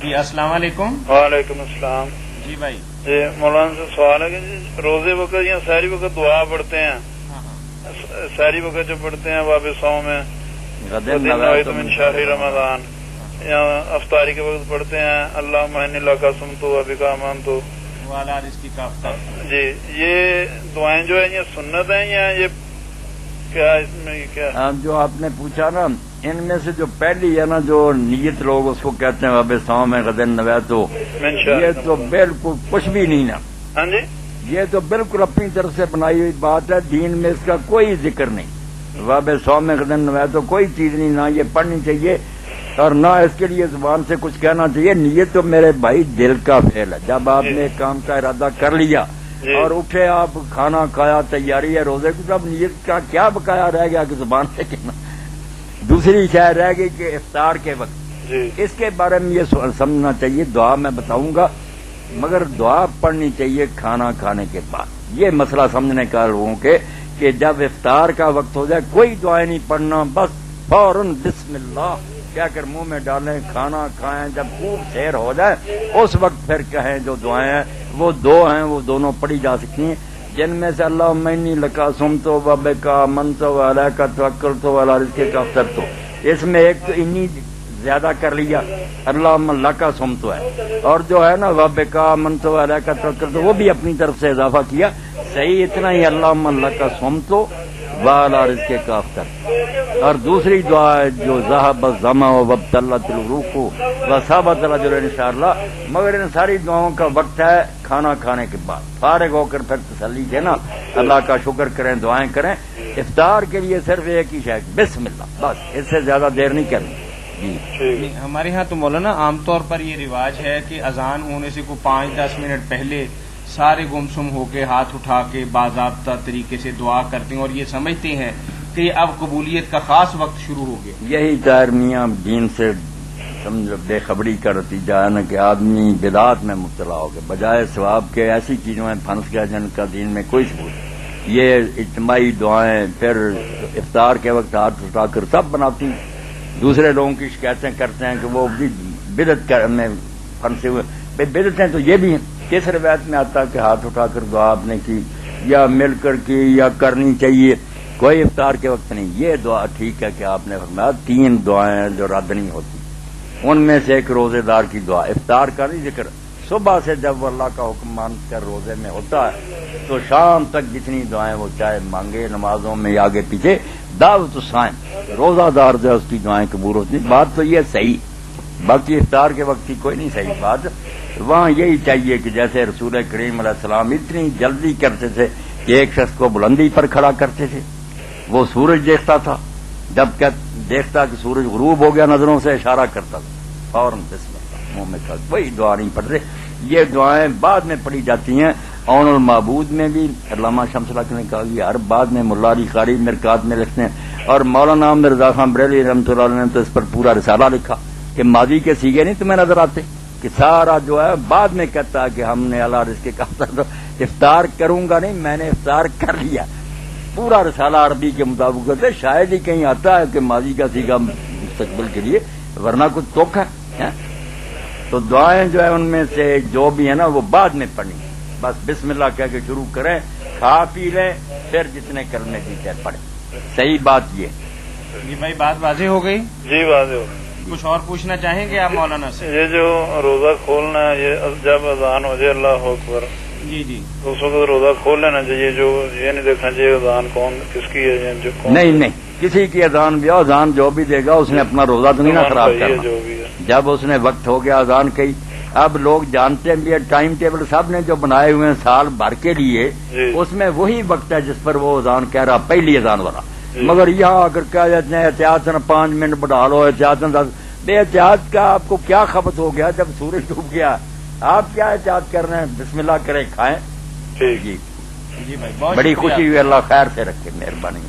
جی السلام علیکم. وعلیکم السلام. جی بھائی. جی مولانا سے سوال ہے کہ روزے وقت یا سحری وقت دعا پڑھتے ہیں، سحری وقت جو پڑھتے ہیں واب سو میں من شہر رمضان، یا افطاری کے وقت پڑھتے ہیں اللہم انی لک صمت و بک آمنت والا رزق کا افطار. جی یہ دعائیں جو ہیں یہ سنت ہیں یا یہ کیا اس میں کیا؟ جو آپ نے پوچھا نا ان میں سے جو پہلی ہے نا جو نیت لوگ اس کو کہتے ہیں واب سو میں غدن نویتو، یہ تو بالکل کچھ بھی نہیں نا. ہاں جی یہ تو بالکل اپنی طرف سے بنائی ہوئی بات ہے، دین میں اس کا کوئی ذکر نہیں. واب سو میں غدن نویتو کوئی چیز نہیں، نہ یہ پڑھنی چاہیے اور نہ اس کے لیے زبان سے کچھ کہنا چاہیے. نیت تو میرے بھائی دل کا فعل ہے. جب آپ نے ایک کام کا ارادہ کر لیا اور اٹھے آپ کھانا کھایا، تیاری ہے روزے کی، تب نیت کا کیا بقایا رہ گیا کہ زبان سے کہنا. دوسری شاید رہ گئی کہ افطار کے وقت اس کے بارے میں یہ سمجھنا چاہیے. دعا میں بتاؤں گا مگر دعا پڑھنی چاہیے کھانا کھانے کے بعد. یہ مسئلہ سمجھنے کا لوگوں کے کہ جب افطار کا وقت ہو جائے کوئی دعائیں نہیں پڑھنا، بس فوراً بسم اللہ کہہ کر منہ میں ڈالیں، کھانا کھائیں. جب خوب سیر ہو جائے اس وقت پھر کہیں جو دعائیں ہیں وہ دو ہیں، وہ دونوں پڑھی جا سکتی ہیں، جن میں سے اللہم انی لک صمت و بک آمنت و علیک توکلت و علی رزقک افطرت. اس میں ایک تو انی زیادہ کر لیا، اللہم لک صمت ہے، اور جو ہے نا وبک آمنت و علیک توکلت وہ بھی اپنی طرف سے اضافہ کیا. صحیح اتنا ہی اللہم لک صمت و علی رزقک افطرت. اور دوسری دعا ہے جو ذهب الظمأ وابتلت العروق وثبت الاجر انشاءاللہ. مگر ان ساری دعاؤں کا وقت ہے کھانا کھانے کے بعد. فارغ ہو کر پھر تسلی دینا، اللہ کا شکر کریں، دعائیں کریں. افطار کے لیے صرف ایک ہی شاید بسم اللہ، بس اس سے زیادہ دیر نہیں کرنی. جی ہمارے ہاں تو مولانا عام طور پر یہ رواج ہے کہ اذان ہونے سے کوئی 5-10 منٹ پہلے سارے گمسم ہو کے ہاتھ اٹھا کے باضابطہ طریقے سے دعا کرتے ہیں اور یہ سمجھتے ہیں کہ اب قبولیت کا خاص وقت شروع ہو گیا. یہی طاہر میاں دین سے سمجھو بے خبری کا نتیجہ ہے نا کہ آدمی بدعات میں مبتلا ہو گیا، بجائے ثواب کے ایسی چیزوں میں پھنس گیا جن کا دین میں کوئی ثبوت نہیں. یہ اجتماعی دعائیں پھر افطار کے وقت ہاتھ اٹھا کر سب بناتی ہیں. دوسرے لوگوں کی شکایتیں کرتے ہیں کہ وہ بدعت میں پھنسے ہوئے. بدعتیں تو یہ بھی ہیں. کس روایت میں آتا کہ ہاتھ اٹھا کر دعا آپ نے کی یا مل کر کی یا کرنی چاہیے؟ کوئی افطار کے وقت نہیں. یہ دعا ٹھیک ہے کہ آپ نے فرمایا 3 دعائیں جو رد نہیں ہوتی، ان میں سے ایک روزے دار کی دعا. افطار کا نہیں ذکر. صبح سے جب وہ اللہ کا حکم مان کر روزے میں ہوتا ہے تو شام تک جتنی دعائیں وہ چاہے مانگے، نمازوں میں آگے پیچھے. دعوت الصائم، روزہ دار جو ہے اس کی دعائیں قبول ہوتی. بات تو یہ صحیح، باقی افطار کے وقت کی کوئی نہیں صحیح بات. وہاں یہی چاہیے کہ جیسے رسول کریم علیہ السلام اتنی جلدی کرتے تھے کہ ایک شخص کو بلندی پر کھڑا کرتے تھے، وہ سورج دیکھتا تھا، جب دیکھتا کہ سورج غروب ہو گیا نظروں سے اشارہ کرتا تھا، فوراً بسم اللہ منہ میں کھا. کوئی دعا نہیں پڑھتے. یہ دعائیں بعد میں پڑھی جاتی ہیں. اون المعبود میں بھی علامہ شمس الحق نے کہا کہ ہر بعد میں ملا علی قاری مرکات میں لکھتے ہیں، اور مولانا مرزا خان بریلوی رحمۃ اللہ علیہ نے تو اس پر پورا رسالہ لکھا کہ ماضی کے سیگے نہیں تمہیں نظر آتے کہ سارا جو ہے بعد میں کہتا ہے کہ ہم نے اللہ رزق کا افطار کروں گا نہیں، میں نے افطار کر لیا. پورا رسالہ عربی کے مطابق ہوتا ہے. شاید ہی کہیں آتا ہے کہ ماضی کا سیگا مستقبل کے لیے، ورنہ کچھ توقع ہے. تو دعائیں جو ہے ان میں سے جو بھی ہیں نا وہ بعد میں پڑھنی. بس بسم اللہ کہہ کے شروع کریں، کھا پی لیں، پھر جتنے کرنے کی چاہے پڑھیں. صحیح بات یہ. جی بھائی بات واضح ہو گئی. جی واضح ہو گئی. کچھ اور پوچھنا چاہیں گے آپ مولانا سے؟ یہ جو روزہ کھولنا ہے یہ جب اذان ہو جائے اللہ اکبر، جی اس وقت روزہ کھول لینا چاہیے. جو یہ نہیں دیکھنا چاہیے اذان کون کس کی ہے جو کون. نہیں کسی کی اذان بھی ہو، اذان جو بھی دے گا اس نے اپنا روزہ تو نہیں نا خراب کرنا. جو بھی ہے جب اس نے وقت ہو گیا اذان کی. اب لوگ جانتے ہیں بھی ٹائم ٹیبل سب نے جو بنائے ہوئے ہیں سال بھر کے لیے، اس میں وہی وقت ہے جس پر وہ اذان کہہ رہا، پہلی اذان والا. مگر یہاں اگر کہہ جاتے ہیں احتیاط سے 5 منٹ بڑھا لو، احتیاط سے 10، بے احتیاط کا آپ کو کیا خبر ہو گیا جب سورج ڈوب گیا؟ آپ کیا احتیاط کر رہے ہیں؟ بسم اللہ کریں، کھائیں. ٹھیک. جی جی بھائی بہت بڑی خوشی ہوئی. اللہ خیر سے رکھے، مہربانی.